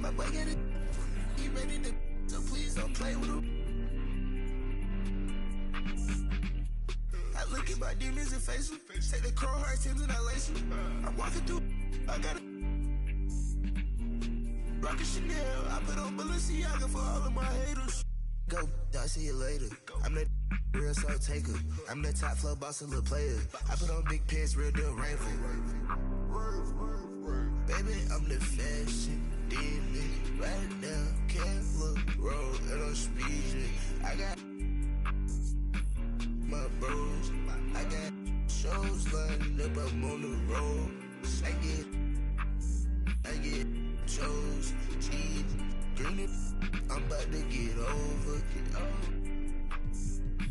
My boy get it. He ready to, so please don't play with him. I look at my demons and face them. Take the chrome heart Timbs and I lace them. I'm walking through, I got it. Rockin' Chanel, I put on Balenciaga for all of my haters. Go, I'll see you later. I'm that real soul taker. I'm the top flow boss and little player. I put on big pants, real deal rainful. Baby, I'm the fashion demon. Right now, can't look road and I'm speeding. I got my bros. I got shows lined up, I'm on the road. I get chose, cheese, green it. I'm about to get over.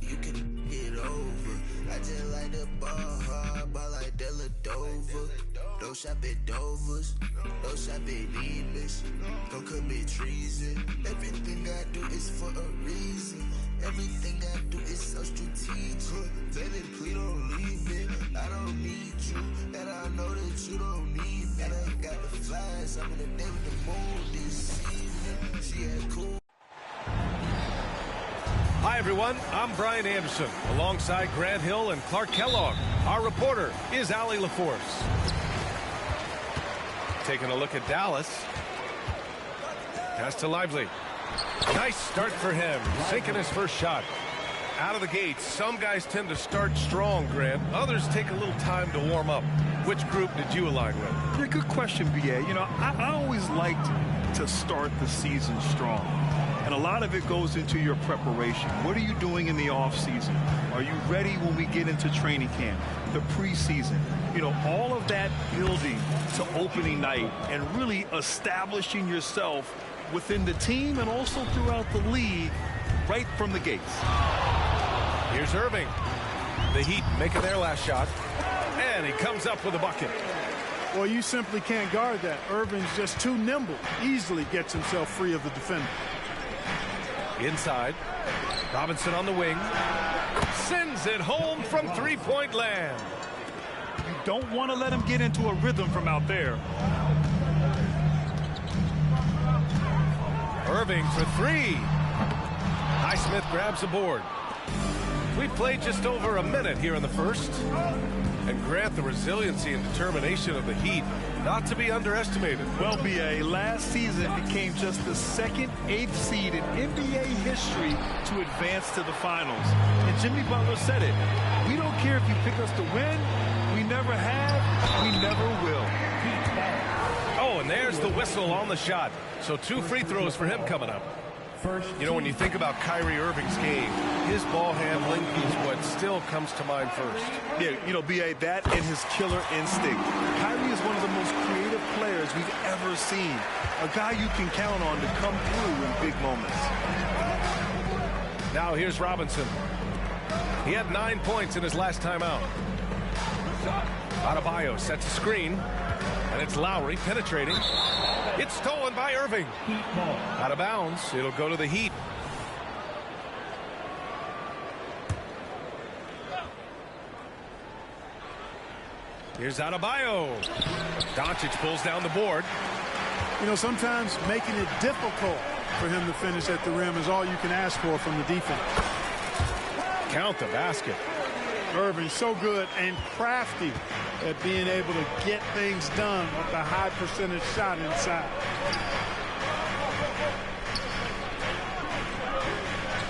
You can get over. I just like the ball hard, ball like Della Dover. Don't shop at Dover's, don't shop at Nemus. Don't commit treason. Everything I do is for a reason. Everything I do is so strategic. Baby, please don't leave me. I don't need you, and I know that you don't need me. And I got the flies. I'm in the day with the moon this evening. She had cool. Hi, everyone. I'm Brian Anderson, alongside Grant Hill and Clark Kellogg. Our reporter is Allie LaForce. Taking a look at Dallas. Pass to Lively. Nice start for him, sinking his first shot. Out of the gate, some guys tend to start strong, Grant. Others take a little time to warm up. Which group did you align with? Yeah, good question, BA. You know, I always liked to start the season strong. And a lot of it goes into your preparation. What are you doing in the offseason? Are you ready when we get into training camp, the preseason? You know, all of that building to opening night and really establishing yourself within the team and also throughout the league right from the gates. Here's Irving. The Heat making their last shot. And he comes up with a bucket. Well, you simply can't guard that. Irving's just too nimble. Easily gets himself free of the defender. Inside. Robinson on the wing. Sends it home from three-point land. You don't want to let him get into a rhythm from out there. Irving for three. Highsmith grabs the board. We played just over a minute here in the first. And Grant, the resiliency and determination of the Heat, not to be underestimated. Well, BA, last season became just the second 8th seed in NBA history to advance to the finals. And Jimmy Butler said it. We don't care if you pick us to win. We never have. We never will. Oh, and there's the whistle on the shot. So 2 free throws for him coming up. You know, when you think about Kyrie Irving's game, his ball handling is what still comes to mind first. Yeah, you know, BA, that and his killer instinct. Kyrie is one of the most creative players we've ever seen. A guy you can count on to come through in big moments. Now here's Robinson. He had 9 points in his last time out. Adebayo sets a screen, and it's Lowry penetrating. It's stolen by Irving. Out of bounds. It'll go to the Heat. Here's Adebayo. Doncic pulls down the board. You know, sometimes making it difficult for him to finish at the rim is all you can ask for from the defense. Count the basket. Irving so good and crafty at being able to get things done with a high percentage shot inside.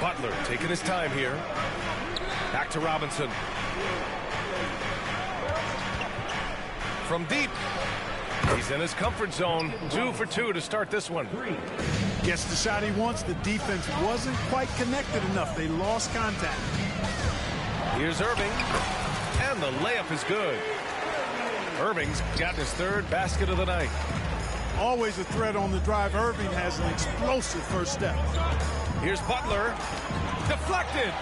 Butler taking his time here. Back to Robinson. From deep. He's in his comfort zone. 2 for 2 to start this one. Gets the shot he wants. The defense wasn't quite connected enough. They lost contact. Here's Irving. And the layup is good. Irving's got his 3rd basket of the night. Always a threat on the drive. Irving has an explosive first step. Here's Butler. Deflected.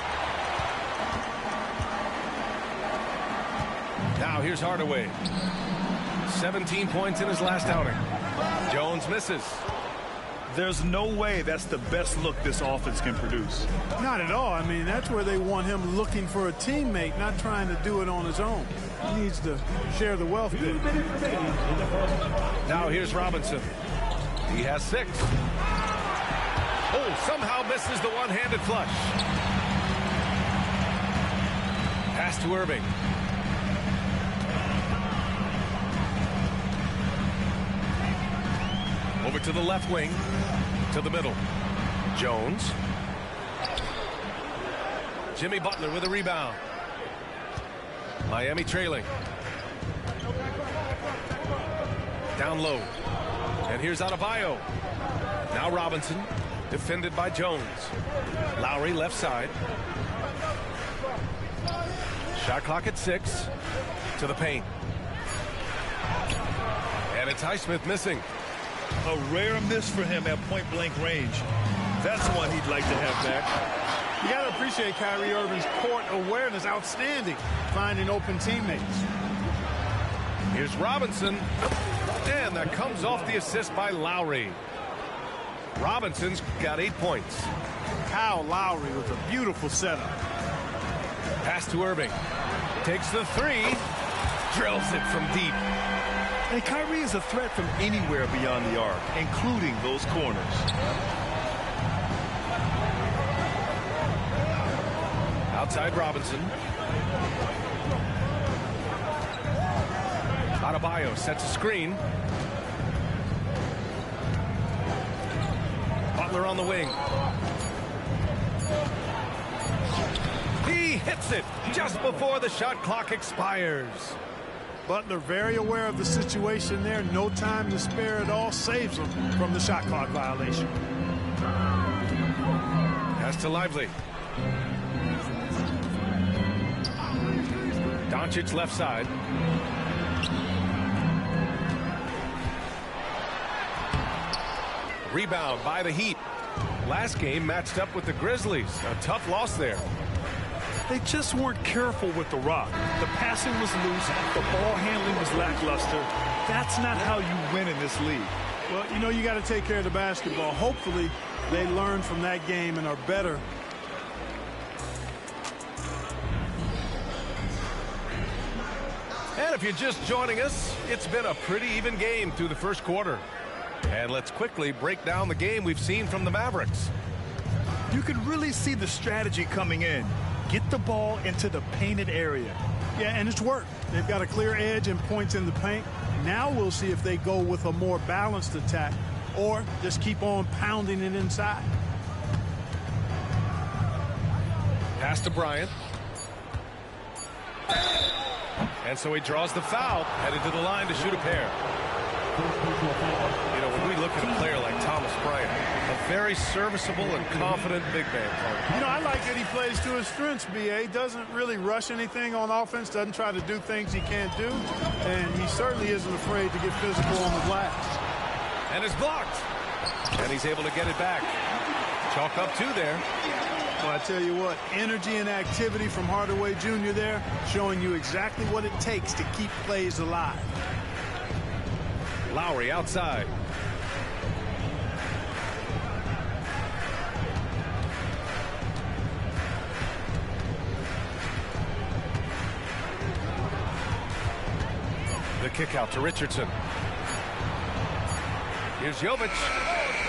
Now here's Hardaway. 17 points in his last outing. Jones misses. There's no way that's the best look this offense can produce. Not at all. I mean, that's where they want him looking for a teammate, not trying to do it on his own. He needs to share the wealth. Now here's Robinson. He has 6. Oh, somehow misses the one-handed flush. Pass to Irving. Over to the left wing, to the middle. Jones. Jimmy Butler with a rebound. Miami trailing. Down low. And here's Adebayo. Now Robinson, defended by Jones. Lowry left side. Shot clock at 6. To the paint. And it's Highsmith missing. A rare miss for him at point-blank range. That's one he'd like to have back. You got to appreciate Kyrie Irving's court awareness. Outstanding. Finding open teammates. Here's Robinson. And that comes off the assist by Lowry. Robinson's got 8 points. Kyle Lowry with a beautiful setup. Pass to Irving. Takes the 3. Drills it from deep. And Kyrie is a threat from anywhere beyond the arc, including those corners. Outside Robinson. Adebayo sets a screen. Butler on the wing. He hits it just before the shot clock expires. Butler very aware of the situation there. No time to spare at all. Saves him from the shot clock violation. Pass to Lively. Doncic left side. Rebound by the Heat. Last game matched up with the Grizzlies. A tough loss there. They just weren't careful with the rock. The passing was loose. The ball handling was lackluster. That's not how you win in this league. Well, you know, you got to take care of the basketball. Hopefully, they learn from that game and are better. And if you're just joining us, it's been a pretty even game through the first quarter. And let's quickly break down the game we've seen from the Mavericks. You can really see the strategy coming in. Get the ball into the painted area. Yeah, and it's worked. They've got a clear edge and points in the paint. Now we'll see if they go with a more balanced attack or just keep on pounding it inside. Pass to Bryant. And so he draws the foul, headed to the line to shoot a pair. You know, when we look at a player like Thomas Bryant, a very serviceable and confident big man. You know, I like that he plays to his strengths, B.A. Doesn't really rush anything on offense, doesn't try to do things he can't do, and he certainly isn't afraid to get physical on the glass. And it's blocked. And he's able to get it back. Chalk up 2 there. Well, I tell you what, energy and activity from Hardaway Jr. there, showing you exactly what it takes to keep plays alive. Lowry outside. The kick out to Richardson. Here's Jovic.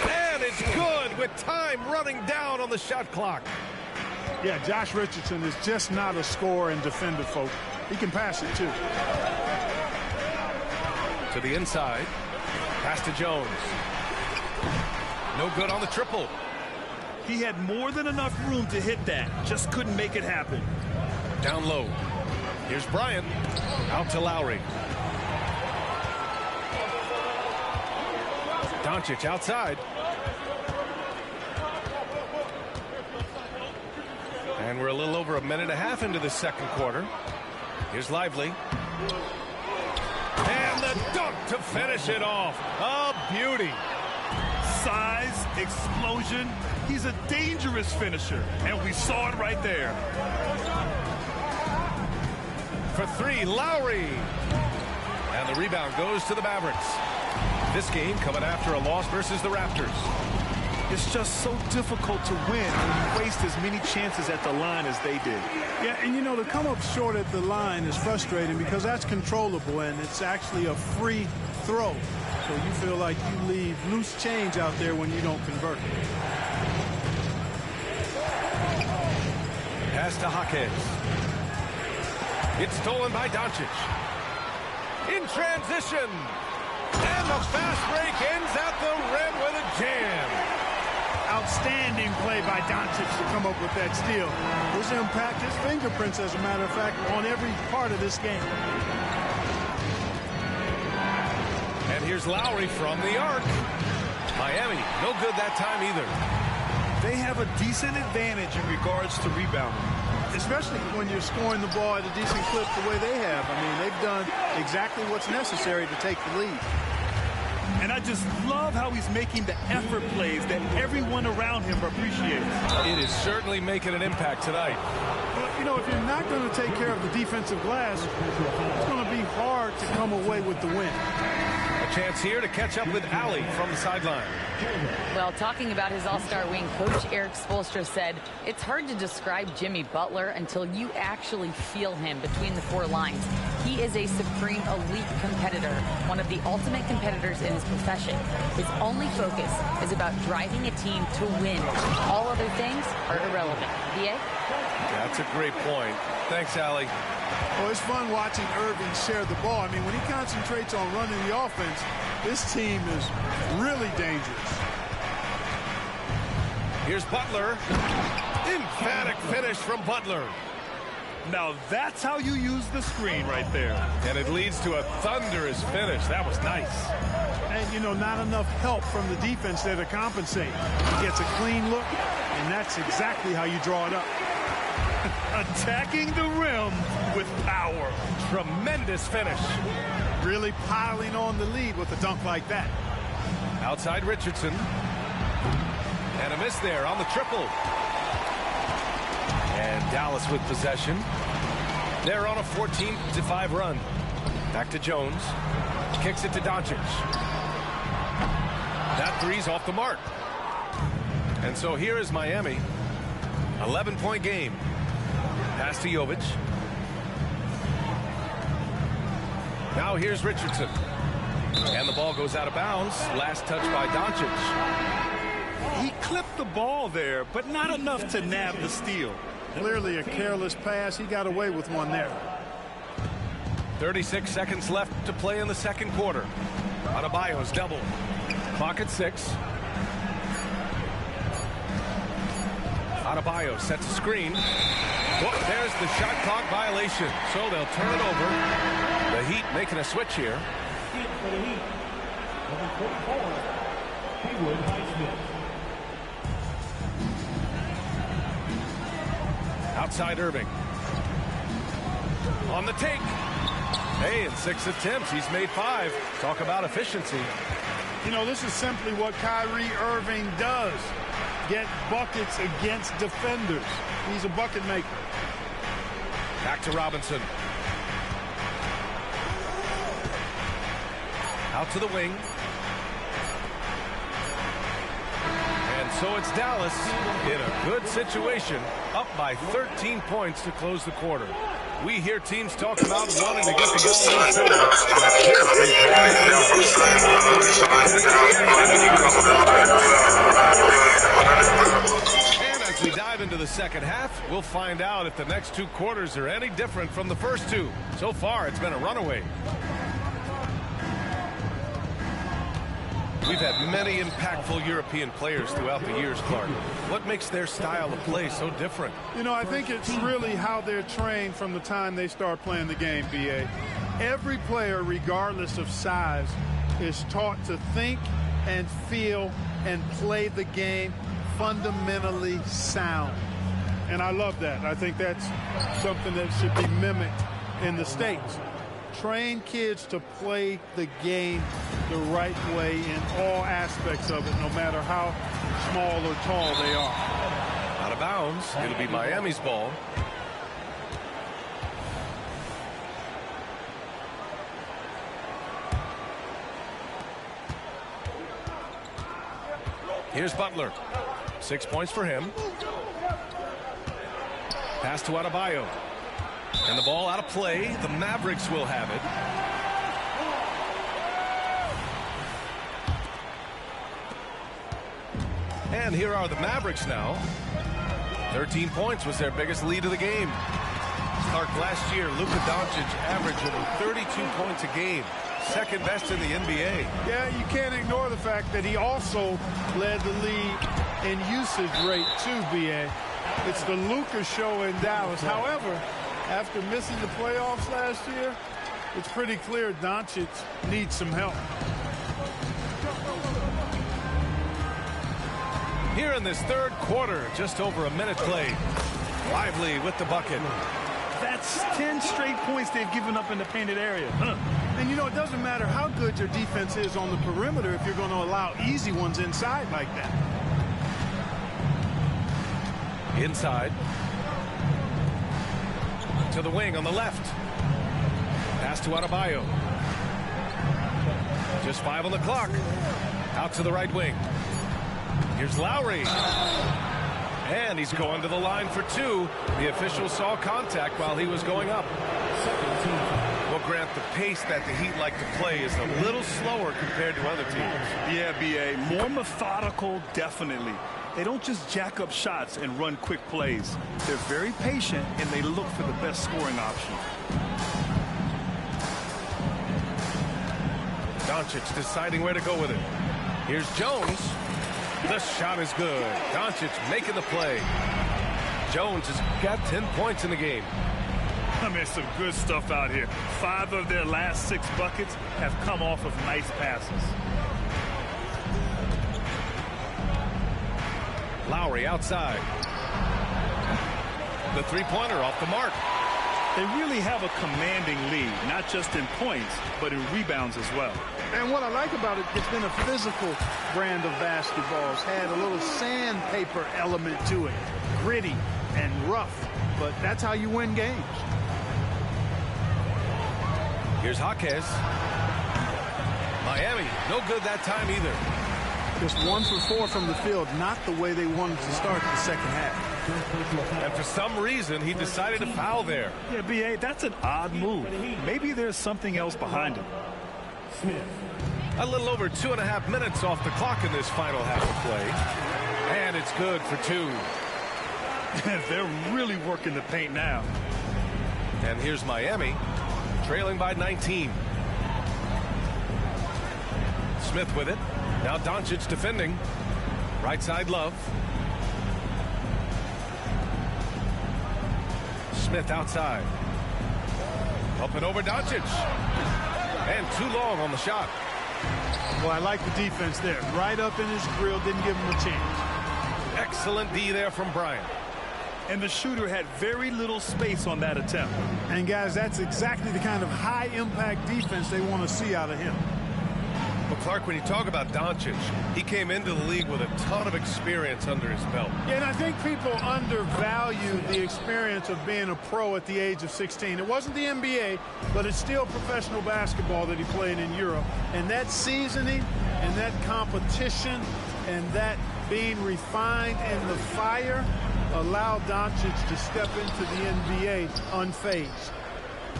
And it's good with time running down on the shot clock. Yeah, Josh Richardson is just not a scorer and defender, folks. He can pass it, too. To the inside. Pass to Jones. No good on the triple. He had more than enough room to hit that. Just couldn't make it happen. Down low. Here's Bryant. Out to Lowry. Doncic outside. And we're a little over a minute and a half into the second quarter. Here's Lively. And the dunk to finish it off. A beauty. Size, explosion. He's a dangerous finisher, and we saw it right there. For 3, Lowry. And the rebound goes to the Mavericks. This game coming after a loss versus the Raptors. It's just so difficult to win when you waste as many chances at the line as they did. Yeah, and you know, to come up short at the line is frustrating because that's controllable and it's actually a free throw. So you feel like you leave loose change out there when you don't convert. Pass to Jaquez. It's stolen by Doncic. In transition. And the fast break ends at the rim with a jam. Outstanding play by Doncic to come up with that steal. This impact his fingerprints, as a matter of fact, on every part of this game. And here's Lowry from the arc. Miami, no good that time either. They have a decent advantage in regards to rebounding. Especially when you're scoring the ball at a decent clip the way they have. I mean, they've done exactly what's necessary to take the lead. And I just love how he's making the effort plays that everyone around him appreciates. It is certainly making an impact tonight. But, you know, if you're not going to take care of the defensive glass, it's going to be hard to come away with the win. A chance here to catch up with Allie from the sideline. Well, talking about his all-star wing, Coach Eric Spoelstra said, it's hard to describe Jimmy Butler until you actually feel him between the four lines. He is a supreme elite competitor, one of the ultimate competitors in his profession. His only focus is about driving a team to win. All other things are irrelevant. B.A.? That's a great point. Thanks, Allie. Well, it's fun watching Irving share the ball. I mean, when he concentrates on running the offense, this team is really dangerous. Here's Butler. Emphatic finish from Butler. Now that's how you use the screen right there. And it leads to a thunderous finish. That was nice. And, you know, not enough help from the defense there to compensate. He gets a clean look, and that's exactly how you draw it up. Attacking the rim with power. Tremendous finish. Really piling on the lead with a dunk like that. Outside Richardson. And a miss there on the triple. And Dallas with possession. They're on a 14-5 run. Back to Jones. Kicks it to Doncic. That three's off the mark. And so here is Miami. 11-point game. Pass to Jovic. Now here's Richardson. And the ball goes out of bounds. Last touch by Doncic. He clipped the ball there, but not enough to nab the steal. Clearly a careless pass. He got away with one there. 36 seconds left to play in the second quarter. Adebayo's double. Clock at 6. Adebayo sets a screen. Oh, there's the shot clock violation. So they'll turn it over. The Heat making a switch here. Outside Irving. On the take. Hey, in 6 attempts, he's made 5. Talk about efficiency. You know, this is simply what Kyrie Irving does. Get buckets against defenders. He's a bucket maker. Back to Robinson. Out to the wing. And so it's Dallas in a good situation, up by 13 points to close the quarter. We hear teams talk about wanting to get the ball inside. And as we dive into the second half, we'll find out if the next 2 quarters are any different from the first 2. So far, it's been a runaway. We've had many impactful European players throughout the years, Clark. What makes their style of play so different? You know, I think it's really how they're trained from the time they start playing the game, B.A. Every player, regardless of size, is taught to think and feel and play the game fundamentally sound. And I love that. I think that's something that should be mimicked in the States. Train kids to play the game the right way in all aspects of it, no matter how small or tall they are. Out of bounds. It'll be Miami's ball. Here's Butler. 6 points for him. Pass to Adebayo. And the ball out of play. The Mavericks will have it. And here are the Mavericks now. 13 points was their biggest lead of the game. Clark, last year, Luka Doncic averaged over 32 points a game. Second best in the NBA. Yeah, you can't ignore the fact that he also led the league in usage rate too, BA. It's the Luka show in Dallas. However, after missing the playoffs last year, it's pretty clear Doncic needs some help. Here in this third quarter, just over a minute played. Lively with the bucket. That's 10 straight points they've given up in the painted area. And you know, it doesn't matter how good your defense is on the perimeter if you're going to allow easy ones inside like that. Inside. To the wing on the left. Pass to Adebayo. Just 5 on the clock. Out to the right wing. Here's Lowry. And he's going to the line for 2. The official saw contact while he was going up. Well, Grant, the pace that the Heat like to play is a little slower compared to other teams. Yeah, B.A. More methodical, definitely. They don't just jack up shots and run quick plays. They're very patient, and they look for the best scoring option. Doncic deciding where to go with it. Here's Jones. The shot is good. Doncic making the play. Jones has got 10 points in the game. I mean, some good stuff out here. 5 of their last 6 buckets have come off of nice passes. Lowry outside. The three-pointer off the mark. They really have a commanding lead, not just in points, but in rebounds as well. And what I like about it, it's been a physical brand of basketball. It's had a little sandpaper element to it. Gritty and rough, but that's how you win games. Here's Jaquez. Miami, no good that time either. Just 1 for 4 from the field, not the way they wanted to start the second half. And for some reason, he decided to foul there. Yeah, B.A., that's an odd move. Maybe there's something else behind it. A little over 2.5 minutes off the clock in this final half of play. And it's good for 2. They're really working the paint now. And here's Miami, trailing by 19. Smith with it. Now Doncic defending. Right side Love. Smith outside. Up and over Doncic. And too long on the shot. Well, I like the defense there. Right up in his grill, didn't give him a chance. Excellent D there from Bryant. And the shooter had very little space on that attempt. And guys, that's exactly the kind of high-impact defense they want to see out of him. Well, Clark, when you talk about Doncic, he came into the league with a ton of experience under his belt. Yeah, and I think people undervalue the experience of being a pro at the age of 16. It wasn't the NBA, but it's still professional basketball that he played in Europe. And that seasoning and that competition and that being refined in the fire allowed Doncic to step into the NBA unfazed.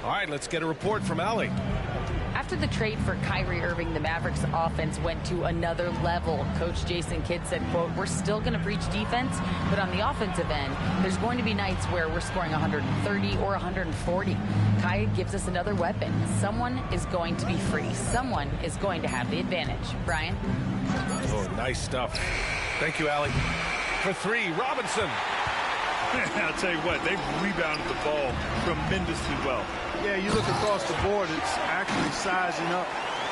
All right, let's get a report from Allie. After the trade for Kyrie Irving, the Mavericks offense went to another level. Coach Jason Kidd said, quote, "We're still going to preach defense, but on the offensive end, there's going to be nights where we're scoring 130 or 140. Kai gives us another weapon. Someone is going to be free. Someone is going to have the advantage." Brian? Oh, nice stuff. Thank you, Allie. For 3, Robinson. I'll tell you what, they've rebounded the ball tremendously well. Yeah, you look across the board, it's actually sizing up,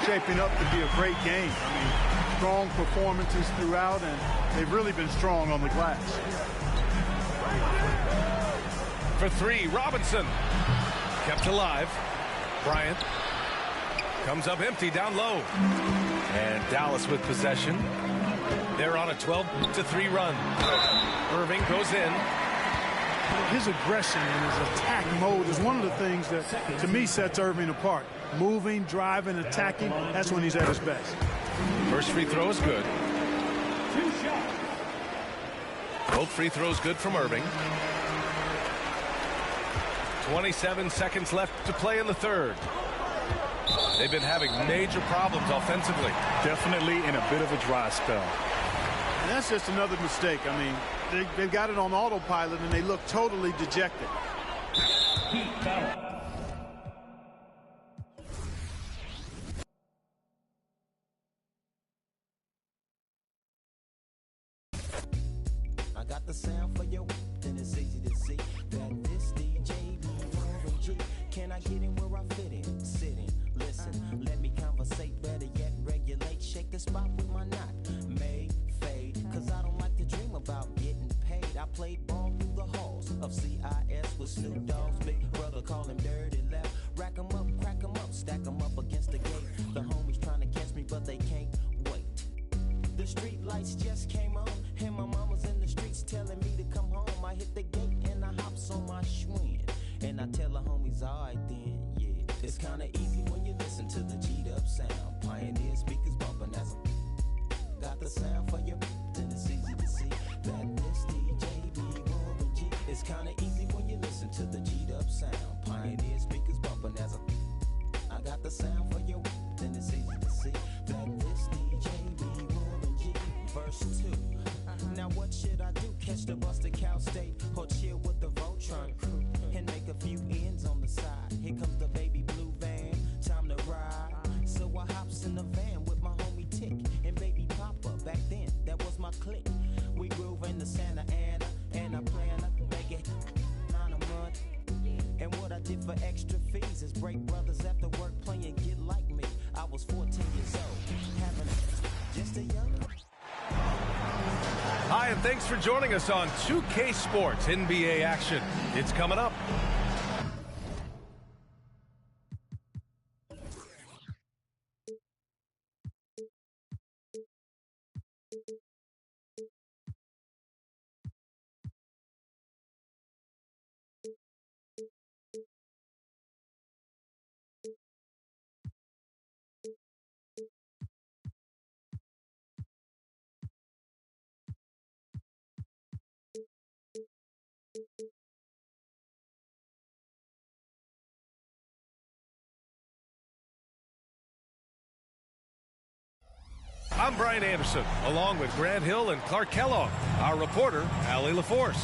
shaping up to be a great game. I mean, strong performances throughout, and they've really been strong on the glass. For 3, Robinson. Kept alive. Bryant. Comes up empty down low. And Dallas with possession. They're on a 12-3 run. Irving goes in. His aggression and his attack mode is one of the things that, to me, sets Irving apart. Moving, driving, attacking, that's when he's at his best. First free throw is good. Both free throws good from Irving. 27 seconds left to play in the third. They've been having major problems offensively. Definitely in a bit of a dry spell. And that's just another mistake. I mean, they've got it on autopilot, and they look totally dejected. I got the sound for your and it's easy to see that this DJ be Warren G. Can I get in where I fit in? Sit in, listen, let me conversate, better yet regulate, shake the spot with my knot, made, fade, cause I don't like to dream about getting paid. I played ball through the halls of CIS with Snoop Dogg's big brother, call him Dirty Left, rack 'em up, crack 'em up, stack 'em up against the gate. The homies trying to catch me but they can't wait. The street lights just came on, and my mama's in the streets telling me to come home. I hit the gate and I hops on my Schwinn, and I tell the homies, alright then, yeah. It's kinda easy when you listen to the G'd up sound. Pioneer speakers bumping as I got the sound for your, then it's easy to see that this DJ be Warren G. It's kinda easy when you listen to the G'd up sound. Pioneer speakers bumping as I got the sound for your, then it's easy to see that this DJ be Warren G. Verse 2. Now what should I do? Catch the bus to Cal State or chill with the Voltron crew and make a few ends on the side? Here comes the baby blue van, time to ride. So I hops in the van with my homie Tick and baby Papa. Back then, that was my clique. We groove in the Santa Ana and I plan to make it on a month. And what I did for extra fees is break brothers after work playing Get Like Me. I was 14 years old, having just a young. Hi, and thanks for joining us on 2K Sports NBA action. It's coming up. I'm Brian Anderson, along with Grant Hill and Clark Kellogg, our reporter, Allie LaForce.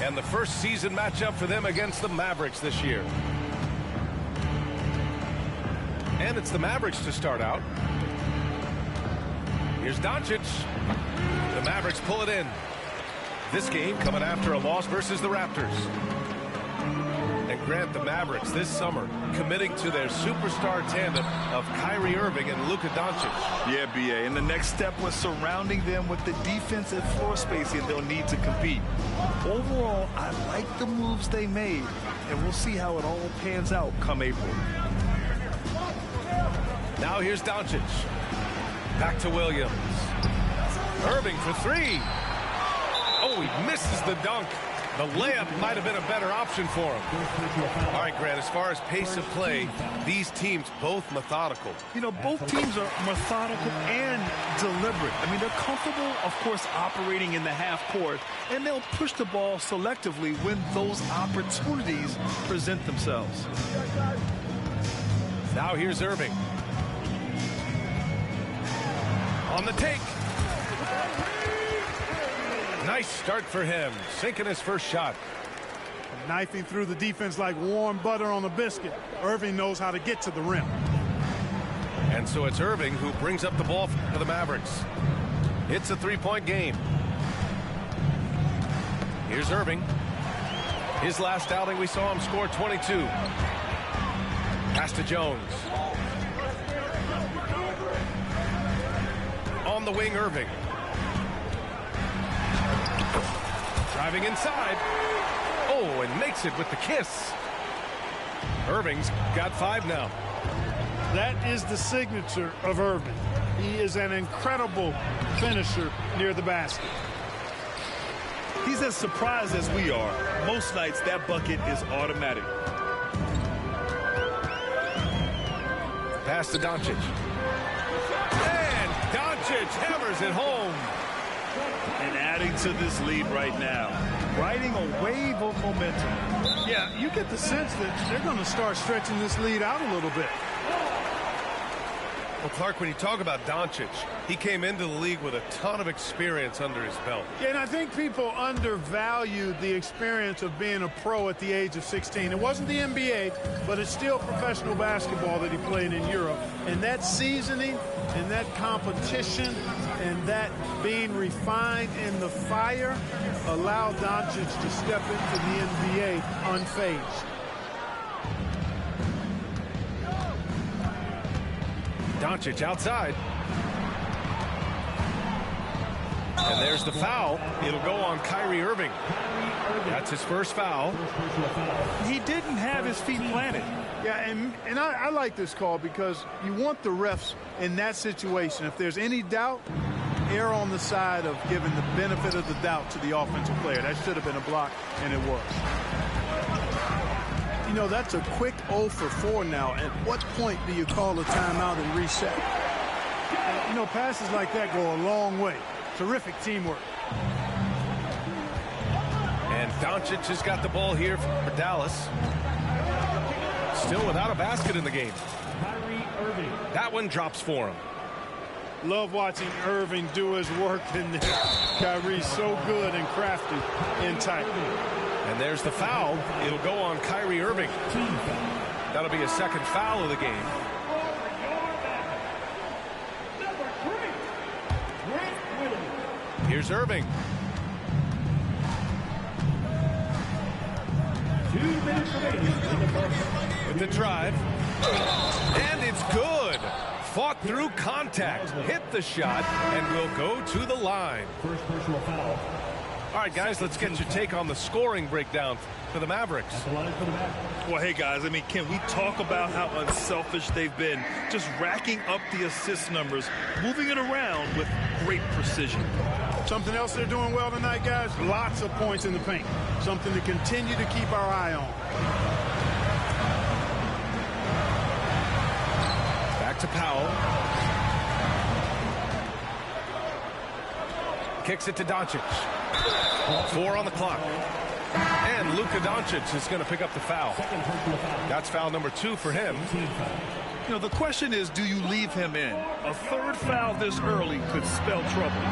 And the first season matchup for them against the Mavericks this year. And it's the Mavericks to start out. Here's Doncic. The Mavericks pull it in. This game coming after a loss versus the Raptors. And Grant, the Mavericks this summer committing to their superstar tandem of Kyrie Irving and Luka Doncic. Yeah, BA. And the next step was surrounding them with the defensive floor spacing they'll need to compete. Overall, I like the moves they made, and we'll see how it all pans out come April. Now here's Doncic. Back to Williams. Irving for three. Oh, he misses the dunk. The layup might have been a better option for him. All right, Grant, as far as pace of play, these teams both methodical. You know, both teams are methodical and deliberate. I mean, they're comfortable, of course, operating in the half court, and they'll push the ball selectively when those opportunities present themselves. Now here's Irving. On the take. Nice start for him, sinking his first shot. Knifing through the defense like warm butter on a biscuit. Irving knows how to get to the rim. And so it's Irving who brings up the ball for the Mavericks. It's a three-point game. Here's Irving. His last outing, we saw him score 22. Pass to Jones. On the wing, Irving. Driving inside. Oh, and makes it with the kiss. Irving's got 5 now. That is the signature of Irving. He is an incredible finisher near the basket. He's as surprised as we are. Most nights, that bucket is automatic. Pass to Doncic. And Doncic hammers it home. And adding to this lead right now, riding a wave of momentum. Yeah, you get the sense that they're going to start stretching this lead out a little bit. Well, Clark, when you talk about Doncic, he came into the league with a ton of experience under his belt. Yeah, and I think people undervalued the experience of being a pro at the age of 16. It wasn't the NBA, but it's still professional basketball that he played in Europe. And that seasoning and that competition and that being refined in the fire allowed Doncic to step into the NBA unfazed. Doncic outside. And there's the foul. It'll go on Kyrie Irving. That's his first foul. He didn't have his feet planted. Yeah, and I like this call because you want the refs in that situation. If there's any doubt, err on the side of giving the benefit of the doubt to the offensive player. That should have been a block, and it was. You know, that's a quick 0 for 4 now. At what point do you call a timeout and reset? You know, passes like that go a long way. Terrific teamwork. And Doncic has got the ball here for Dallas. Still without a basket in the game. That one drops for him. Love watching Irving do his work in there. Kyrie's so good and crafty in tight. And there's the foul. It'll go on Kyrie Irving. That'll be a second foul of the game. Here's Irving. 2 minutes remaining in the first. With the drive. And it's good. Fought through contact. Hit the shot and will go to the line. First personal foul. All right, guys, let's get your take on the scoring breakdown for the Mavericks. Well, hey, guys, I mean, can we talk about how unselfish they've been? Just racking up the assist numbers, moving it around with great precision. Something else they're doing well tonight, guys, lots of points in the paint. Something to continue to keep our eye on. Back to Powell. Kicks it to Doncic. 4 on the clock. And Luka Doncic is going to pick up the foul. That's foul number 2 for him. You know, the question is, do you leave him in? A third foul this early could spell trouble.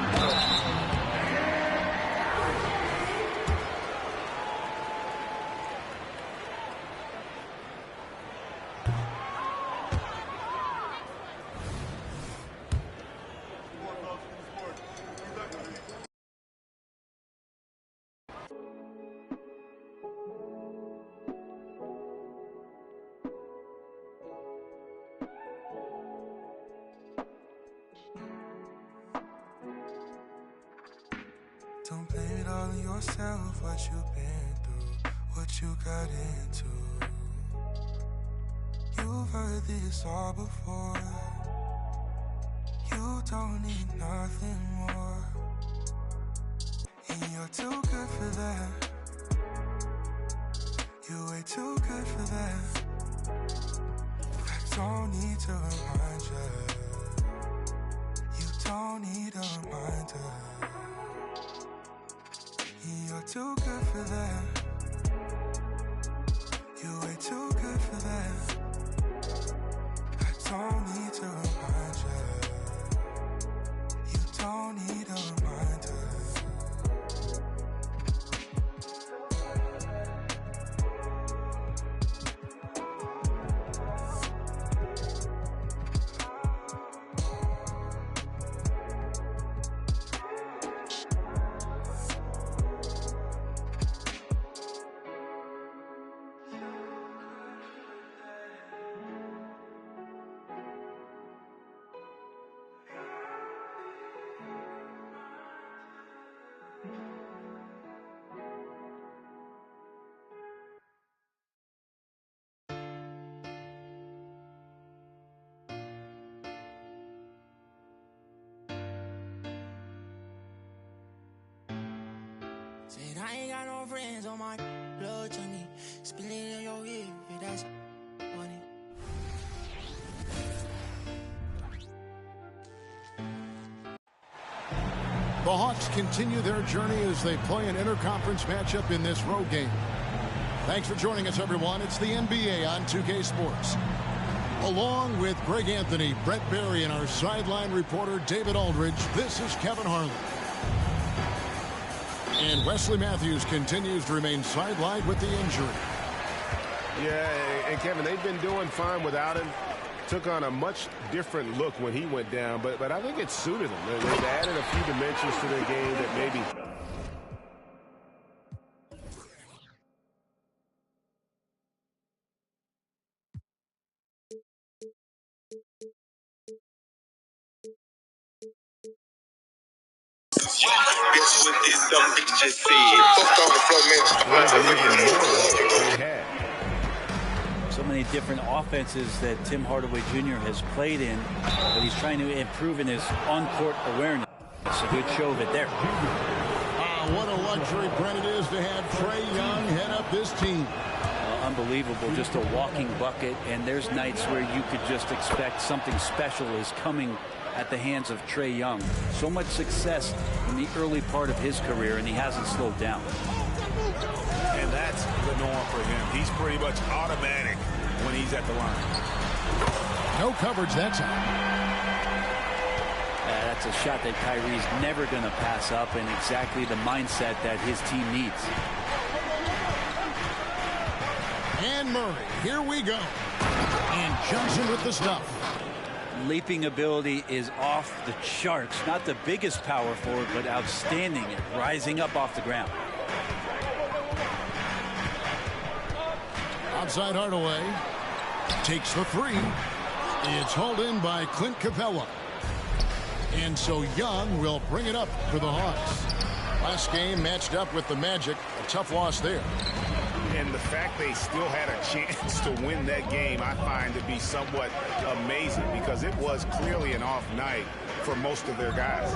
Don't blame it all on yourself, what you've been through, what you got into. You've heard this all before. You don't need nothing more. And you're too good for that. You're way too good for that. I don't need to remind you. You don't need a reminder. You're too good for that. You're way too good for that. I don't need to remind you. You don't need a reminder. Said I ain't got no friends on my blood to me. Spill it on your head, that's money. The Hawks continue their journey as they play an interconference matchup in this road game. Thanks for joining us, everyone. It's the NBA on 2K Sports. Along with Greg Anthony, Brett Barry, and our sideline reporter David Aldridge, this is Kevin Harlan. And Wesley Matthews continues to remain sidelined with the injury. Yeah, and Kevin, they've been doing fine without him. Took on a much different look when he went down, but I think it suited them. They've added a few dimensions to their game that maybe... So many different offenses that Tim Hardaway Jr. has played in, but he's trying to improve in his on-court awareness. It's a good show of it there. What a luxury, Brent, it is to have Trae Young head up this team. Unbelievable, just a walking bucket, and there's nights where you could just expect something special is coming at the hands of Trae Young. So much success in the early part of his career, and he hasn't slowed down. And that's the norm for him. He's pretty much automatic when he's at the line. No coverage that time. That's a shot that Kyrie's never going to pass up, and exactly the mindset that his team needs. And Murray, here we go. And Johnson with the stuff. Leaping ability is off the charts. Not the biggest power forward, but outstanding at rising up off the ground. Outside Hardaway. Takes the three. It's hauled in by Clint Capella. And so Young will bring it up for the Hawks. Last game matched up with the Magic. A tough loss there. And the fact they still had a chance to win that game, I find to be somewhat amazing, because it was clearly an off night for most of their guys.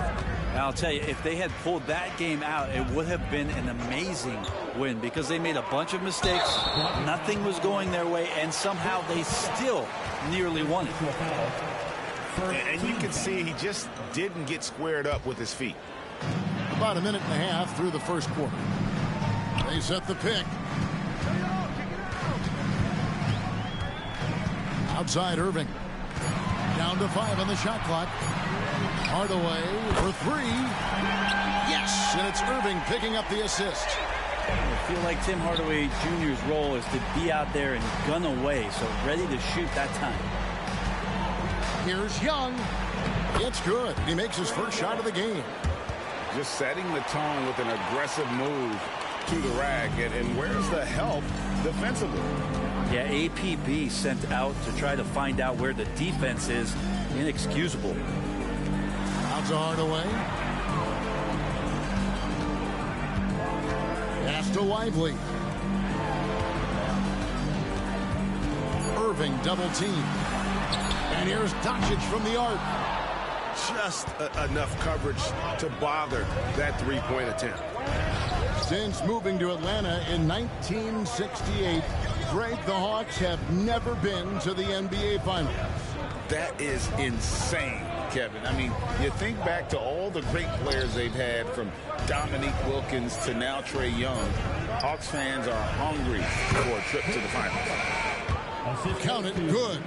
And I'll tell you, if they had pulled that game out, it would have been an amazing win, because they made a bunch of mistakes. Nothing was going their way, and somehow they still nearly won it. And you can see he just didn't get squared up with his feet. About a minute and a half through the first quarter. They set the pick. Outside Irving. Down to 5 on the shot clock. Hardaway for 3. Yes, and it's Irving picking up the assist. I feel like Tim Hardaway Jr.'s role is to be out there and gun away, so ready to shoot that time. Here's Young. It's good. He makes his first shot of the game. Just setting the tone with an aggressive move to the rack. And where's the help defensively? Yeah, APB sent out to try to find out where the defense is. Inexcusable. Out to Hardaway. Pass to Lively. Irving double team. And here's Doncic from the arc. Just enough coverage to bother that three-point attempt. Since moving to Atlanta in 1968, Greg, the Hawks have never been to the NBA Finals. That is insane, Kevin. I mean, you think back to all the great players they've had, from Dominique Wilkins to now Trae Young. Hawks fans are hungry for a trip to the finals. Count it, good.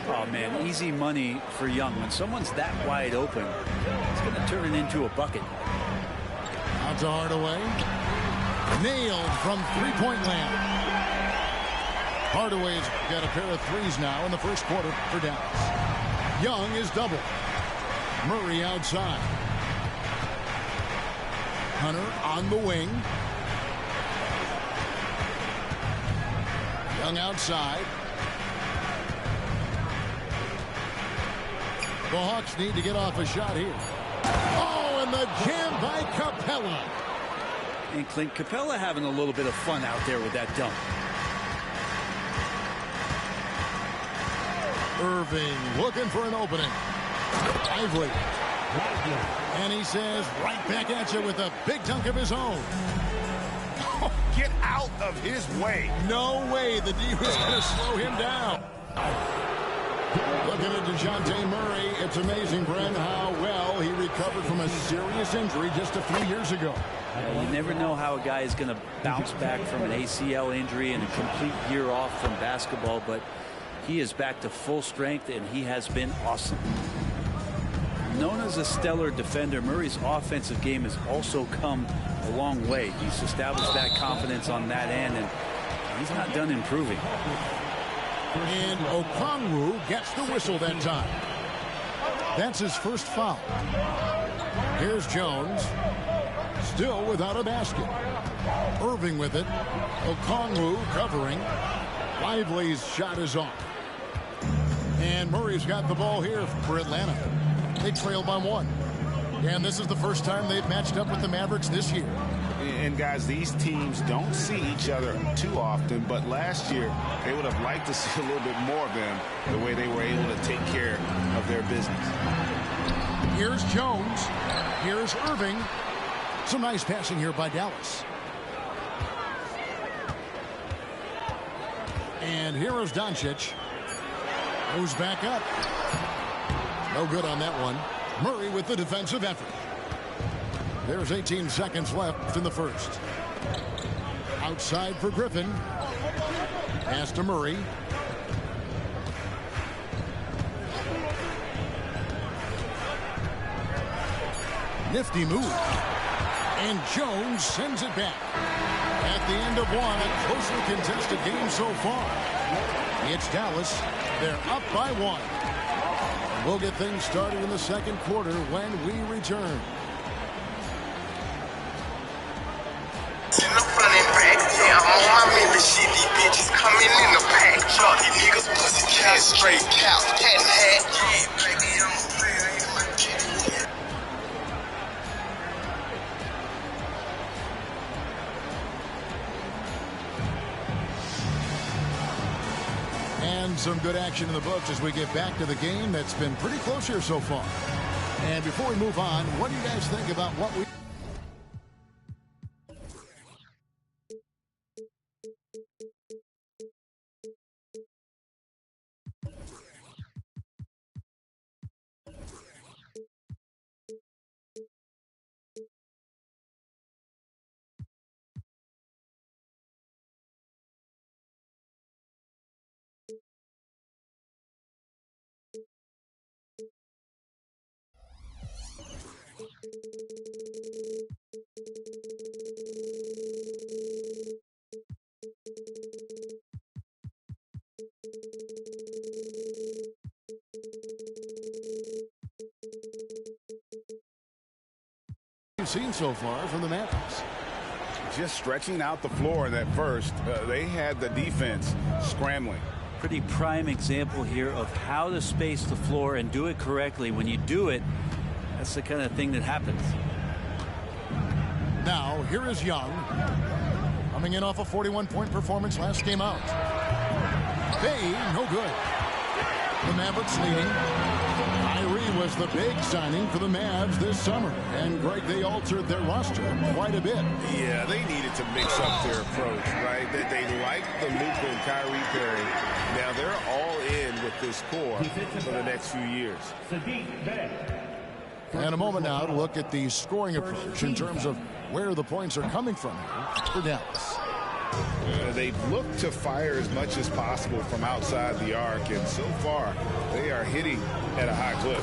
Oh, man, easy money for Young. When someone's that wide open, it's going to turn it into a bucket. Out to Hardaway. Nailed from three-point land. Hardaway's got a pair of threes now in the first quarter for Dallas. Young is double. Murray outside. Hunter on the wing. Young outside. The Hawks need to get off a shot here. Oh, and the jam by Capella. And Clint Capella having a little bit of fun out there with that dunk. Irving looking for an opening. Lively. And he says, right back at you with a big dunk of his own. Oh, get out of his way. No way the D was going to slow him down. Looking at DeJounte Murray, it's amazing, Brent, how well he recovered from a serious injury just a few years ago. You never know how a guy is going to bounce back from an ACL injury and a complete year off from basketball, but He is back to full strength, and he has been awesome. Known as a stellar defender, Murray's offensive game has also come a long way. He's established that confidence on that end, and he's not done improving. And Okongwu gets the whistle that time. That's his first foul. Here's Jones. Still without a basket. Irving with it. Okongwu covering. Lively's shot is off. And Murray's got the ball here for Atlanta. They trail by 1. And this is the first time they've matched up with the Mavericks this year. And guys, these teams don't see each other too often, but last year they would have liked to see a little bit more of them, the way they were able to take care of their business. Here's Jones. Here's Irving. Some nice passing here by Dallas. And here is Doncic. Goes back up. No good on that one. Murray with the defensive effort. There's 18 seconds left in the first. Outside for Griffin. Pass to Murray. Nifty move. And Jones sends it back. At the end of one, a closely contested game so far. It's Dallas. They're up by 1. We'll get things started in the second quarter when we return. Shit, these bitches coming in the pack. Y'all, these niggas pussy cat straight cow. Cat hat. Yeah, baby, I'm a player. Ain't my kid. And some good action in the books as we get back to the game that's been pretty close here so far. And before we move on, what do you guys think about what we... you've seen so far from the Mavericks? Just stretching out the floor in that first. They had the defense scrambling. Pretty prime example here of how to space the floor and do it correctly. When you do it, that's the kind of thing that happens. Now, here is Young. Coming in off a 41-point performance last game out. Bay, no good. The Mavericks leading. Kyrie was the big signing for the Mavs this summer. And, Greg, they altered their roster quite a bit. Yeah, they needed to mix up their approach, right? They liked the Luka and Kyrie pairing. Now they're all in with this core for the next few years. And a moment now to look at the scoring approach in terms of where the points are coming from here for Dallas. They've looked to fire as much as possible from outside the arc, and so far they are hitting at a high clip.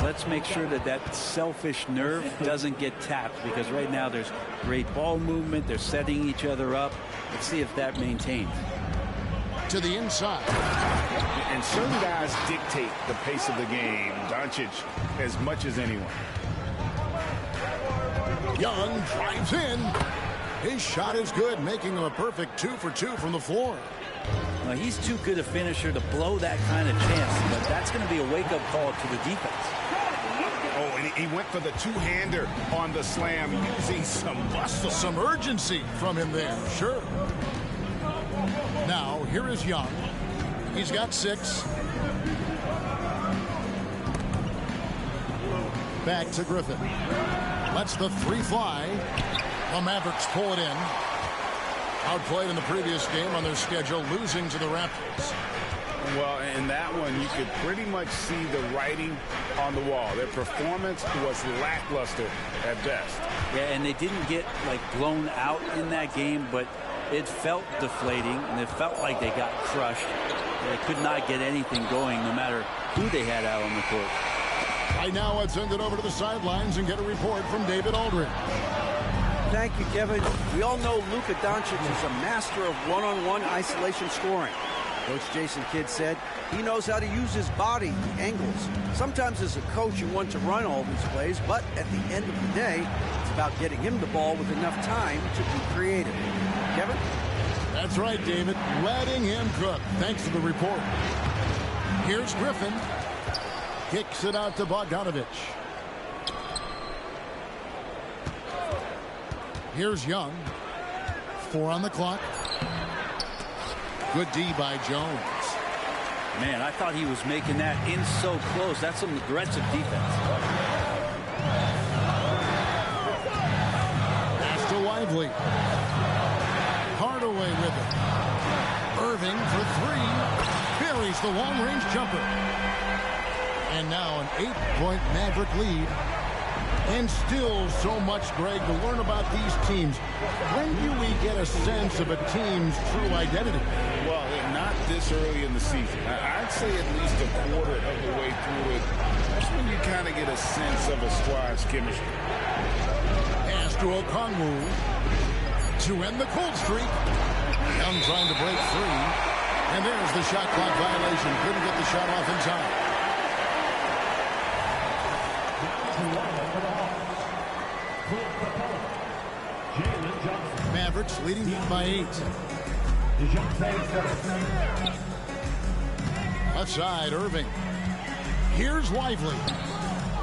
Let's make sure that that selfish nerve doesn't get tapped, because right now there's great ball movement. They're setting each other up. Let's see if that maintains. To the inside. And certain guys dictate the pace of the game. Doncic as much as anyone. Young drives in. His shot is good, making him a perfect 2 for 2 from the floor. Now, he's too good a finisher to blow that kind of chance, but that's going to be a wake-up call to the defense. Oh, and he went for the two-hander on the slam, using some muscle. Some urgency from him there, sure. Now, here is Young. He's got 6. Back to Griffin. Lets the 3 fly. The Mavericks pull it in. Outplayed in the previous game on their schedule, losing to the Raptors. Well, in that one, you could pretty much see the writing on the wall. Their performance was lackluster at best. Yeah, and they didn't get, like, blown out in that game, but it felt deflating, and it felt like they got crushed. They could not get anything going no matter who they had out on the court. Right now, let's send it over to the sidelines and get a report from David Aldridge. Thank you, Kevin. We all know Luka Doncic is a master of one-on-one isolation scoring. Coach Jason Kidd said he knows how to use his body, the angles. Sometimes as a coach, you want to run all these plays, but at the end of the day, it's about getting him the ball with enough time to be creative. Kevin? That's right, David. Letting him cook. Thanks for the report. Here's Griffin. Kicks it out to Bogdanovich. Here's Young. 4 on the clock. Good D by Jones. Man, I thought he was making that in so close. That's some aggressive defense. Pass to Lively. Hardaway with it. Irving for 3. Buries the long-range jumper. And now an 8-point Maverick lead. And still so much, Greg, to learn about these teams. When do we get a sense of a team's true identity? Well, not this early in the season. I'd say at least a quarter of the way through it. That's when you kind of get a sense of a squad's chemistry. Pass to Okongwu to end the cold streak. Young trying to break free. And there's the shot clock violation. Couldn't get the shot off in time. Mavericks leading by 8. Left side, Irving. Here's Lively.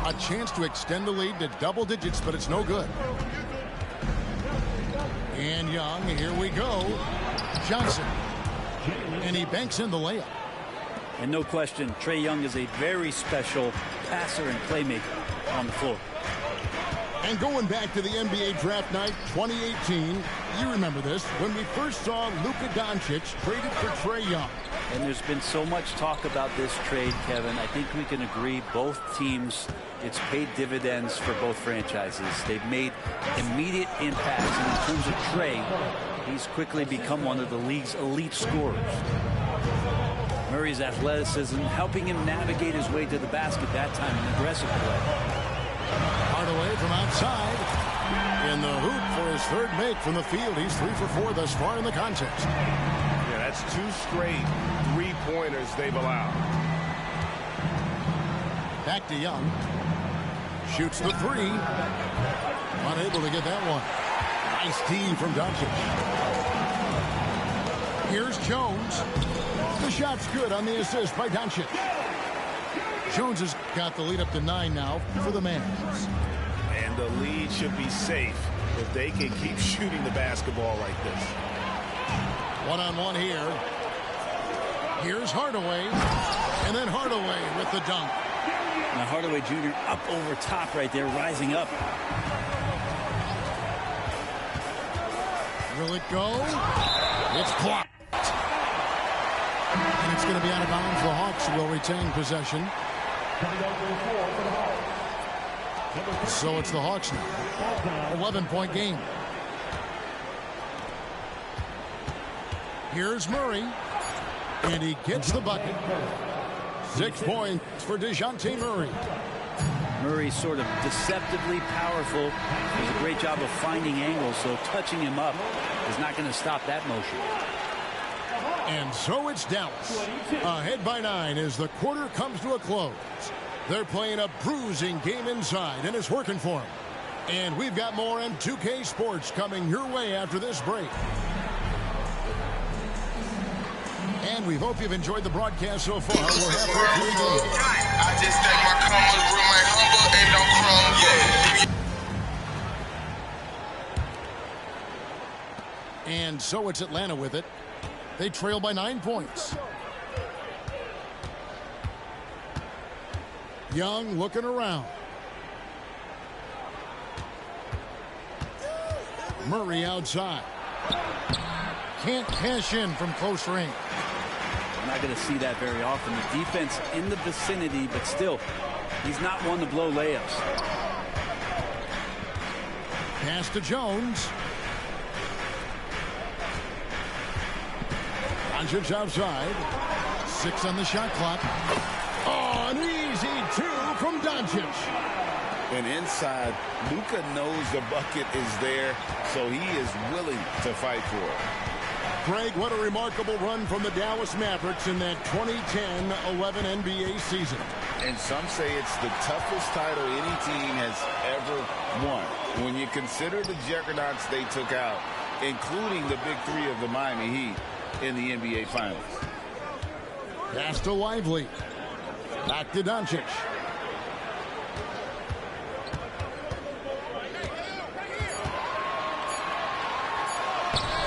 A chance to extend the lead to double digits, but it's no good. And Young, here we go. Johnson. And he banks in the layup. And no question, Trae Young is a very special passer and playmaker on the floor. And going back to the NBA draft night 2018, you remember this, when we first saw Luka Doncic traded for Trae Young. And there's been so much talk about this trade, Kevin. I think we can agree both teams, it's paid dividends for both franchises. They've made immediate impacts. And in terms of Trae, he's quickly become one of the league's elite scorers. Murray's athleticism helping him navigate his way to the basket that time in aggressive play. Hardaway from outside. In the hoop for his third make from the field. He's 3 for 4 thus far in the contest. Yeah, that's 2 straight three-pointers they've allowed. Back to Young. Shoots the 3. Unable to get that one. Nice tee from Doncic. Here's Jones. The shot's good on the assist by Doncic. Jones has got the lead up to 9 now for the Mavs. And the lead should be safe if they can keep shooting the basketball like this. One-on-one here. Here's Hardaway. And then Hardaway with the dunk. Now Hardaway Jr. up over top right there, rising up. Will it go? It's blocked. And it's going to be out of bounds. The Hawks will retain possession. So it's the Hawks now. 11-point game. Here's Murray. And he gets the bucket. 6 points for DeJounte Murray. Murray's sort of deceptively powerful. Does a great job of finding angles, so touching him up is not going to stop that motion. And so it's Dallas. Ahead by 9 as the quarter comes to a close. They're playing a bruising game inside, and it's working for them. And we've got more N2K Sports coming your way after this break. And we hope you've enjoyed the broadcast so far. We're halfway through the game. I just think my commas remain humble and don't crumble. Yeah. And so it's Atlanta with it. They trail by 9 points. Young looking around. Murray outside. Can't cash in from close range. We're not going to see that very often. The defense in the vicinity, but still, he's not one to blow layups. Pass to Jones. Doncic outside. 6 on the shot clock. Oh, an easy 2 from Doncic. And inside, Luka knows the bucket is there, so he is willing to fight for it. Greg, what a remarkable run from the Dallas Mavericks in that 2010-11 NBA season. And some say it's the toughest title any team has ever won. When you consider the juggernauts they took out, including the big three of the Miami Heat in the NBA Finals. Pass to Lively. Back to Doncic.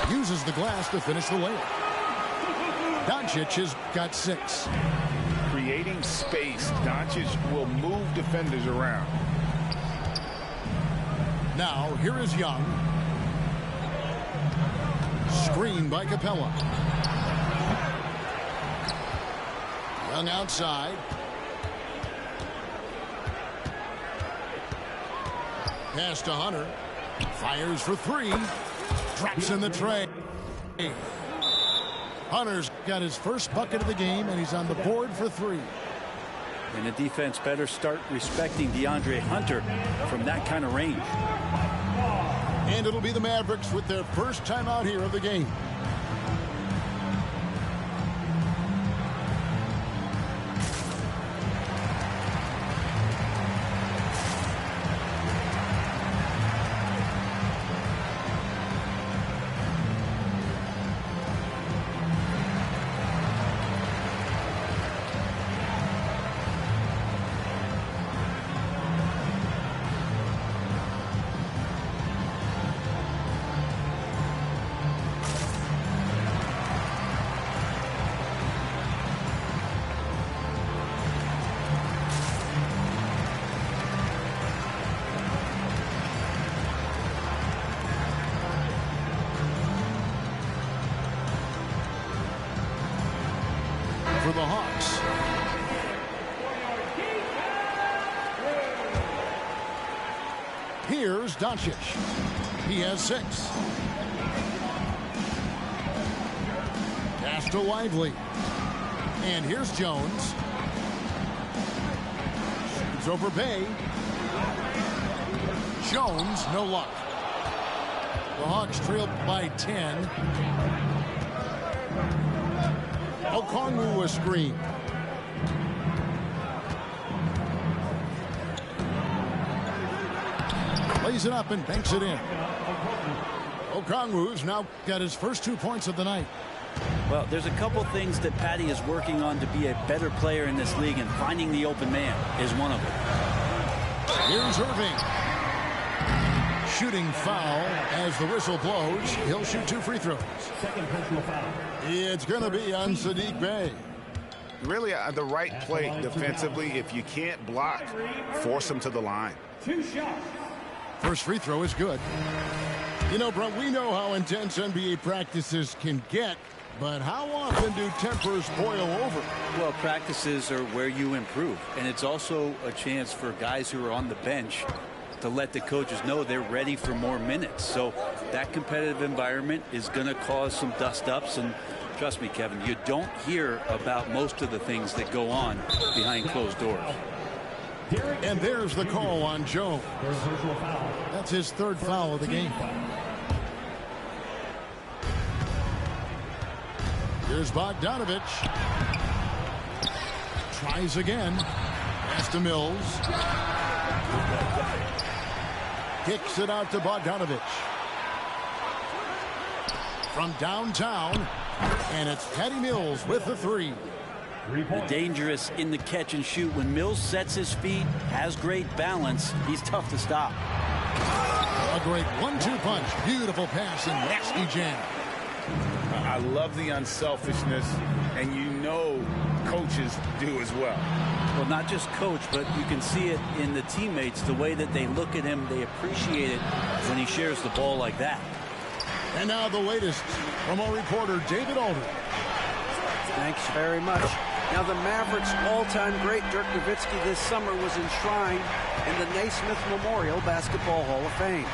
Uses the glass to finish the layup. Doncic has got 6. Creating space, Doncic will move defenders around. Now, here is Young. Screen by Capella. Young outside. Pass to Hunter. Fires for 3. Drops in the tray. Hunter's got his first bucket of the game, and he's on the board for 3. And the defense better start respecting DeAndre Hunter from that kind of range. And it'll be the Mavericks with their first time out here of the game. For the Hawks. Here's Doncic. He has 6. Pass to Lively. And here's Jones. Shoots over Bay. Jones, no luck. The Hawks trail by 10. Okongwu a screen. Lays it up and banks it in. Okongwu's now got his first 2 points of the night. Well, there's a couple things that Patty is working on to be a better player in this league, and finding the open man is one of them. Here's Irving. Shooting foul as the whistle blows. He'll shoot 2 free throws. Second personal foul. It's going to be on Sadiq Bey. Really the right play defensively. If you can't block, force him to the line. 2 shots. First free throw is good. You know, Brent, we know how intense NBA practices can get, but how often do tempers boil over? Well, practices are where you improve, and it's also a chance for guys who are on the bench to let the coaches know they're ready for more minutes. So that competitive environment is going to cause some dust-ups, and trust me, Kevin, you don't hear about most of the things that go on behind closed doors. And there's the call on Jones. That's his 3rd foul of the game. Here's Bogdanovich. Tries again. Pass to Mills. Kicks it out to Bogdanovich. From downtown. And it's Patty Mills with the 3. The dangerous in the catch and shoot. When Mills sets his feet, has great balance, he's tough to stop. A great 1-2 punch. Beautiful pass and nasty jam. I love the unselfishness, and you know coaches do as well. Well, not just coach, but you can see it in the teammates, the way that they look at him. They appreciate it when he shares the ball like that. And now the latest from our reporter, David Aldridge. Thanks very much. Now, the Mavericks' all-time great Dirk Nowitzki this summer was enshrined in the Naismith Memorial Basketball Hall of Fame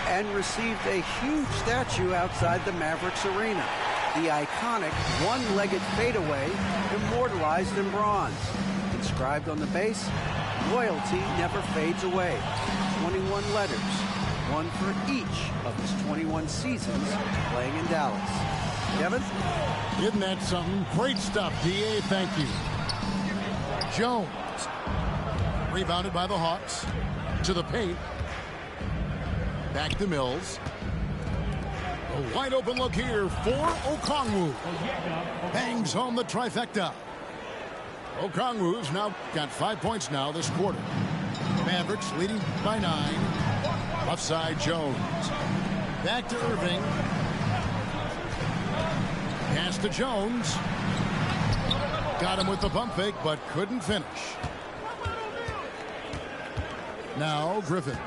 and received a huge statue outside the Mavericks arena. the iconic one-legged fadeaway immortalized in bronze. Inscribed on the base, loyalty never fades away. 21 letters, one for each of his 21 seasons playing in Dallas. Kevin? Isn't that something? Great stuff, D.A. Thank you. Jones. Rebounded by the Hawks. To the paint. Back to Mills. A wide open look here for Okongwu. Bangs home the trifecta. Okongwu's now got 5 points now this quarter. Mavericks leading by 9. Left side Jones. Back to Irving. Pass to Jones. Got him with the pump fake, but couldn't finish. Now Griffin.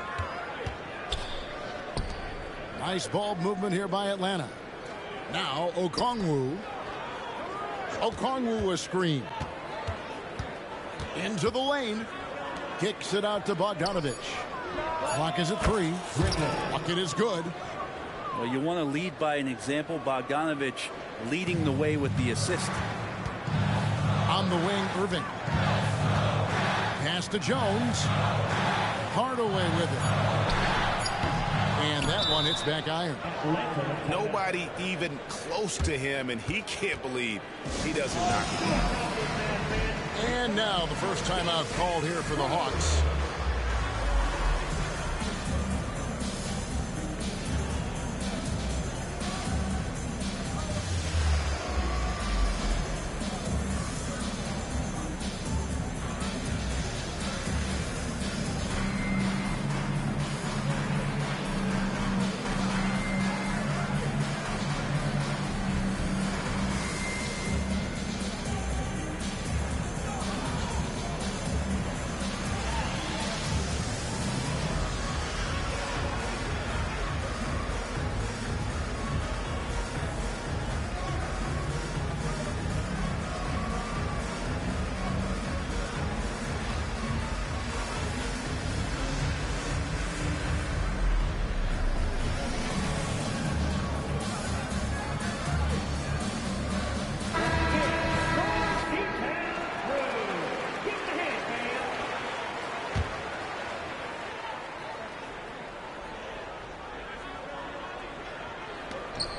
Nice ball movement here by Atlanta. Now Okongwu. Okongwu a screen. Into the lane. Kicks it out to Bogdanovich. Clock is at 3. Bucket is good. Well, you want to lead by an example. Bogdanovich leading the way with the assist. On the wing, Irving. Pass to Jones. Hardaway with it. And that one hits back iron. Nobody even close to him, and he can't believe he doesn't knock it down. And now the first timeout called here for the Hawks.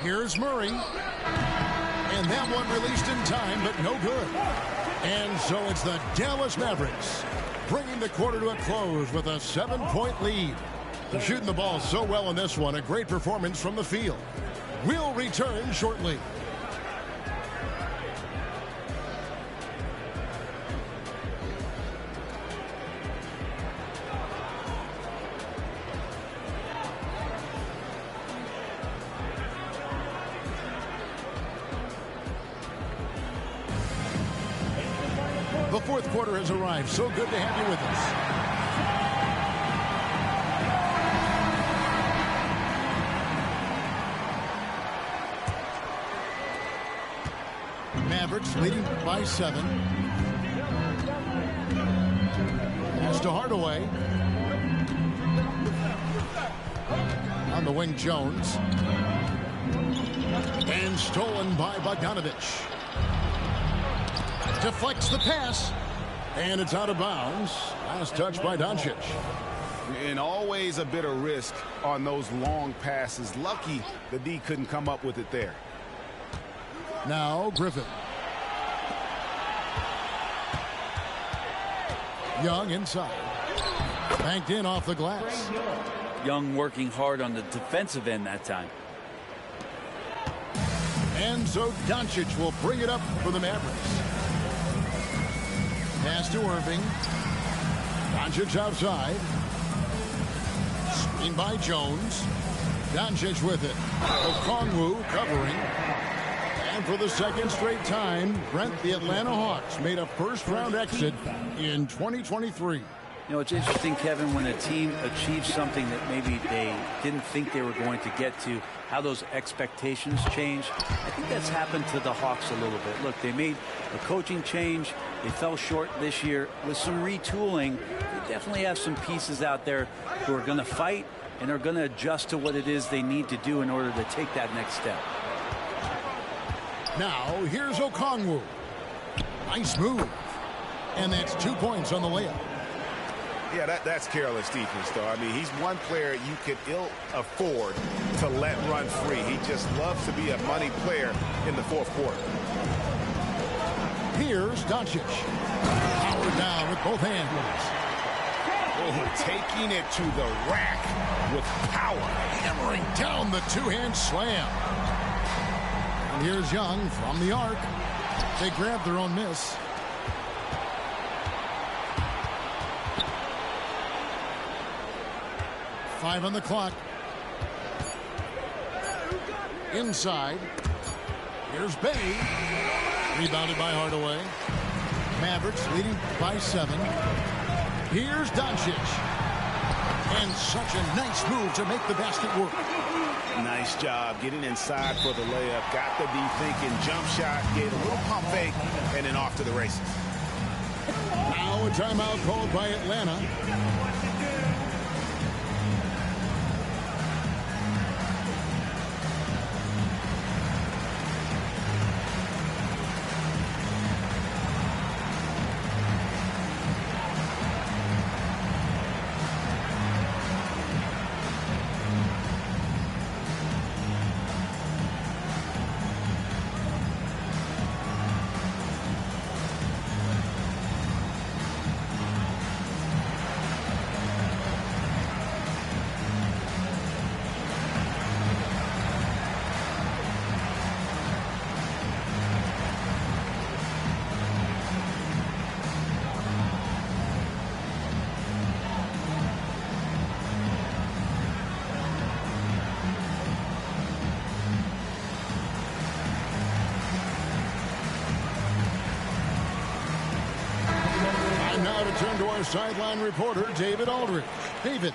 Here's Murray. And that one released in time, but no good. And so it's the Dallas Mavericks bringing the quarter to a close with a 7-point lead. They're shooting the ball so well in this one. A great performance from the field. We'll return shortly. The fourth quarter has arrived. So good to have you with us. Mavericks leading by 7. Pass to Hardaway. On the wing, Jones. And stolen by Bogdanovich. Deflects the pass, and it's out of bounds. Last touch by Doncic. And always a bit of risk on those long passes. Lucky the D couldn't come up with it there. Now Griffin. Young inside. Banked in off the glass. Young working hard on the defensive end that time. And so Doncic will bring it up for the Mavericks. Pass to Irving. Doncic outside. Screen by Jones. Doncic with it. Okongwu covering. And for the second straight time, Brent, the Atlanta Hawks made a first-round exit in 2023. You know, it's interesting, Kevin, when a team achieves something that maybe they didn't think they were going to get to, how those expectations change. I think that's happened to the Hawks a little bit. Look, they made a coaching change. They fell short this year. With some retooling, they definitely have some pieces out there who are going to fight and are going to adjust to what it is they need to do in order to take that next step. Now, here's Okongwu. Nice move. And that's 2 points on the layup. Yeah, that's careless defense, though. I mean, he's one player you could ill afford to let run free. He just loves to be a money player in the fourth quarter. Here's Doncic. Powered down with both hands. Oh, taking it to the rack with power. Hammering down the two-hand slam. And here's Young from the arc. They grab their own miss. Five on the clock. Inside. Here's Bay. Rebounded by Hardaway. Mavericks leading by 7. Here's Doncic. And such a nice move to make the basket work. Nice job getting inside for the layup. Got the D thinking. Jump shot. Gave a little pump fake. And then off to the races. Now a timeout called by Atlanta. Turn to our sideline reporter, David Aldridge. David.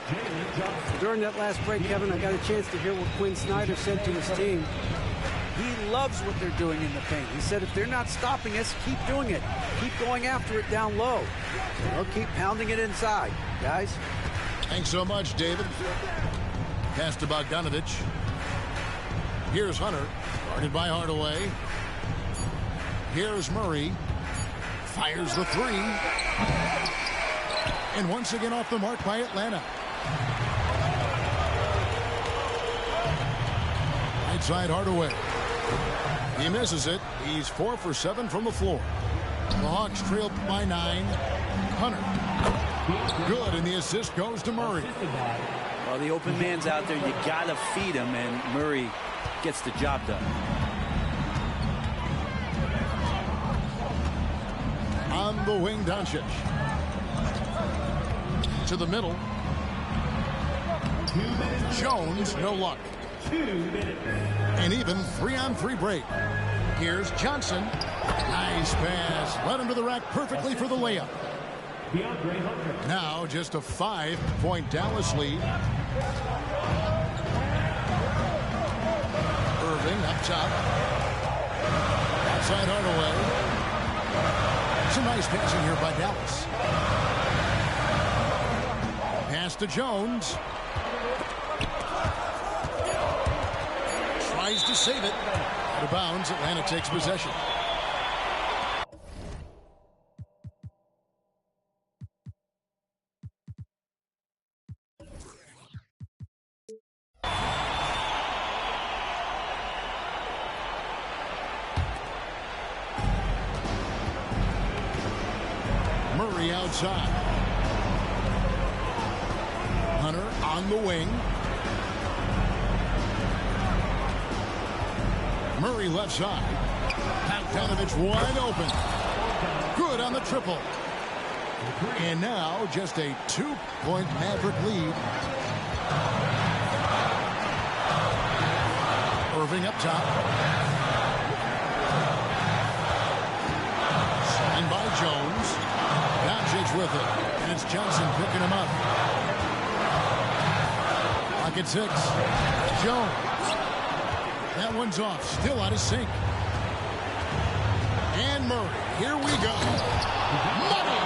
During that last break, Kevin, I got a chance to hear what Quinn Snyder said to his team. He loves what they're doing in the paint. He said, if they're not stopping us, keep doing it. Keep going after it down low. They'll keep pounding it inside, guys. Thanks so much, David. Pass to Bogdanovich. Here's Hunter, guarded by Hardaway. Here's Murray. Fires the three. And once again off the mark by Atlanta. Right side Hardaway. He misses it. He's 4 for 7 from the floor. The Hawks trail by 9. Hunter. Good, and the assist goes to Murray. Well, the open man's out there. You got to feed him, and Murray gets the job done. On the wing, Doncic. To the middle. Jones, no luck. And even 3-on-3 break. Here's Johnson. Nice pass. Led him to the rack perfectly for the layup. Now just a 5-point Dallas lead. Irving up top. Outside Hardaway. Some nice passing here by Dallas. Pass to Jones. Tries to save it. Out of bounds. Atlanta takes possession. Murray outside. Hunter on the wing. Murray left side. Bogdanovich wide open. Good on the triple. And now just a 2-point Maverick lead. Irving up top. Signed by Jones. Doncic with it. And it's Johnson picking him up. Pocket 6. Jones. That one's off. Still out of sync. And Murray. Here we go. Money.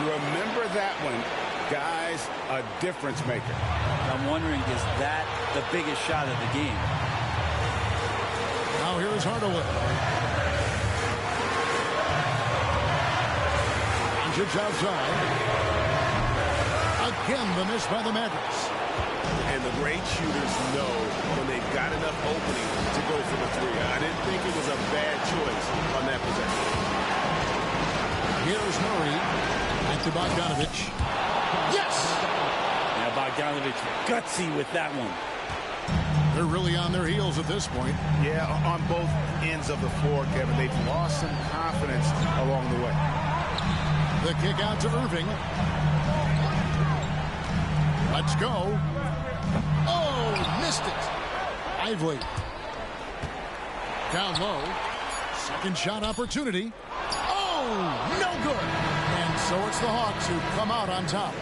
Remember that one. Guys, a difference maker. I'm wondering, is that the biggest shot of the game? Now here is Hardaway. It's outside. Again, the miss by the Mavericks. And the great shooters know when they've got enough opening to go for the three. I didn't think it was a bad choice on that possession. Here's Murray. Back to Bogdanovich. Yes! Now Bogdanovich gutsy with that one. They're really on their heels at this point. Yeah, on both ends of the floor, Kevin. They've lost some confidence along the way. The kick out to Irving. Let's go. Oh, missed it. Lively. Down low. Second shot opportunity. Oh, no good. And so it's the Hawks who come out on top.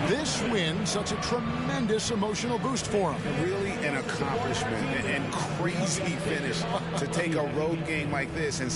This win, such a tremendous emotional boost for them. Really an accomplishment and crazy finish to take a road game like this and